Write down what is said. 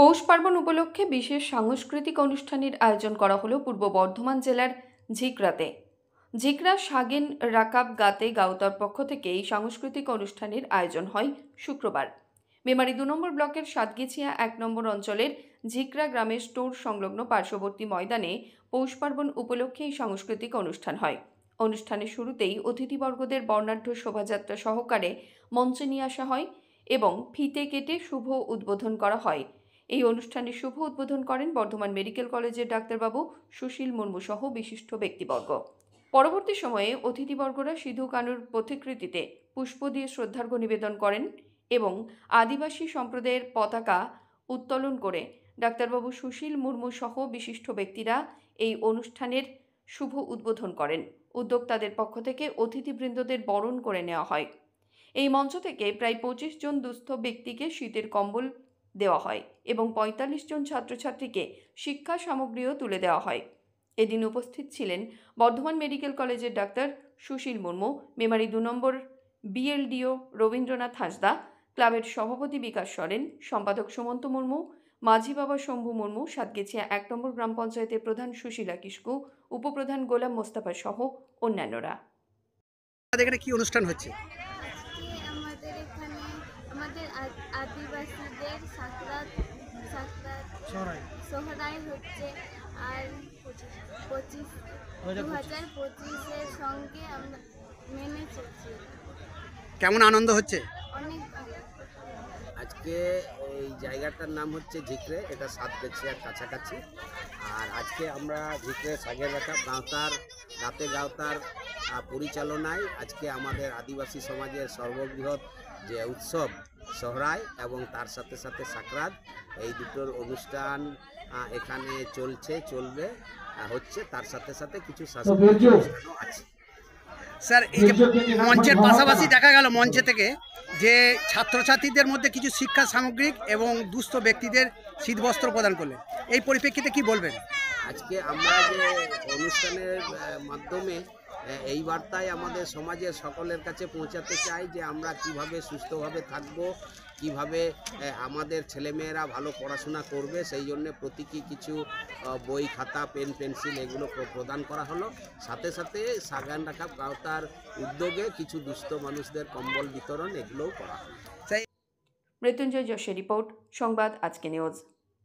পৌষ পার্বণ উপলক্ষে বিশেষ সাংস্কৃতিক অনুষ্ঠানের আয়োজন করা হলো পূর্ব বর্ধমান জেলার ঝিকরাতে। ঝিকরা সাগেন রাকাব গাতে গাওতার পক্ষ থেকে এই সাংস্কৃতিক অনুষ্ঠানের আয়োজন হয় শুক্রবার। মেমারি ২ নম্বর ব্লকের সাতগেছিয়া ১ নম্বর অঞ্চলের ঝিকরা গ্রামের স্টোর সংলগ্ন পার্শ্ববর্তী ময়দানে পৌষ পার্বণ উপলক্ষে এই সাংস্কৃতিক অনুষ্ঠান হয়। অনুষ্ঠানের শুরুতেই অতিথিবর্গদের বর্ণাঢ্য শোভাযাত্রা সহকারে মঞ্চে নিয়ে আসা হয় এবং ফিতে কেটে শুভ উদ্বোধন করা হয়। এই অনুষ্ঠানের শুভ উদ্বোধন করেন বর্ধমান মেডিকেল কলেজের ডাক্তারবাবু সুশীল মুর্মু সহ বিশিষ্ট ব্যক্তিবর্গ। পরবর্তী সময়ে অতিথিবর্গরা সিধু কানুর প্রতিকৃতিতে পুষ্প দিয়ে শ্রদ্ধার্ঘ্য নিবেদন করেন এবং আদিবাসী সম্প্রদায়ের পতাকা উত্তোলন করে ডাক্তারবাবু সুশীল মুর্মু সহ বিশিষ্ট ব্যক্তিরা এই অনুষ্ঠানের শুভ উদ্বোধন করেন। উদ্যোক্তাদের পক্ষ থেকে অতিথিবৃন্দদের বরণ করে নেওয়া হয়। এই মঞ্চ থেকে প্রায় ২৫ জন দুস্থ ব্যক্তিকে শীতের কম্বল দেওয়া হয় এবং ৪৫ জন ছাত্রছাত্রীকে শিক্ষা সামগ্রীও তুলে দেওয়া হয়। এদিন উপস্থিত ছিলেন বর্ধমান মেডিকেল কলেজের ডাক্তার সুশীল মুর্মু, মেমারি ২ নম্বর বিএলডিও রবীন্দ্রনাথ হাঁসদা, ক্লাবের সভাপতি বিকাশ সরেন, সম্পাদক সুমন্ত মুর্মু, মাঝি বাবা শম্ভু মুর্মু, সাতগেছিয়া ১ নম্বর গ্রাম পঞ্চায়েতের প্রধান সুশীলা কিস্কু, উপপ্রধান গোলাম মোস্তফা সহ অন্যান্যরা। এখানে কি অনুষ্ঠান হচ্ছে? আমাদের এখানে আমাদের আদিবাসীদের সাকরাত সোহরাই হচ্ছে, আর 2025-এর সঙ্গে আমরা মেনে চলছি। কেমন আনন্দ হচ্ছে? অনেক ভালো। আজকে এই জায়গাটার নাম হচ্ছে ঝিকরে, এটা সাতগেছিয়ার কাছাকাছি। আর আজকে আমরা ঝিকরে সাগের রাকাব গাওতার পরিচালনায় আজকে আমাদের আদিবাসী সমাজের সর্ববৃহৎ যে উৎসব সোহরাই এবং তার সাথে সাথে সাকরাত, এই দুটোর অনুষ্ঠান এখানে চলবে হচ্ছে। তার সাথে সাথে কিছু সাংস্কৃতিক অনুষ্ঠানও আছে। স্যার, এই যে মঞ্চের পাশাপাশি দেখা গেল মঞ্চে থেকে যে ছাত্রছাত্রীদের মধ্যে কিছু শিক্ষা সামগ্রিক এবং দুস্থ ব্যক্তিদের শীতবস্ত্র প্রদান করলেন, এই পরিপ্রেক্ষিতে কি বলবেন? আজকে আমরা যে অনুষ্ঠানের মাধ্যমে এই বার্তায় আমাদের সমাজের সকলের কাছে পৌঁছাতে চাই যে আমরা কিভাবে সুস্থভাবে থাকব, কিভাবে আমাদের ছেলেমেয়েরা ভালো পড়াশোনা করবে, সেই জন্য প্রতীকী কিছু বই, খাতা, পেন, পেন্সিল এগুলো প্রদান করা হলো। সাথে সাথে সাগান রাকাব গাওতার উদ্যোগে কিছু দুস্থ মানুষদের কম্বল বিতরণ এগুলোও করা হলো। মৃত্যুঞ্জয় যশের রিপোর্ট, সংবাদ আজকে নিউজ।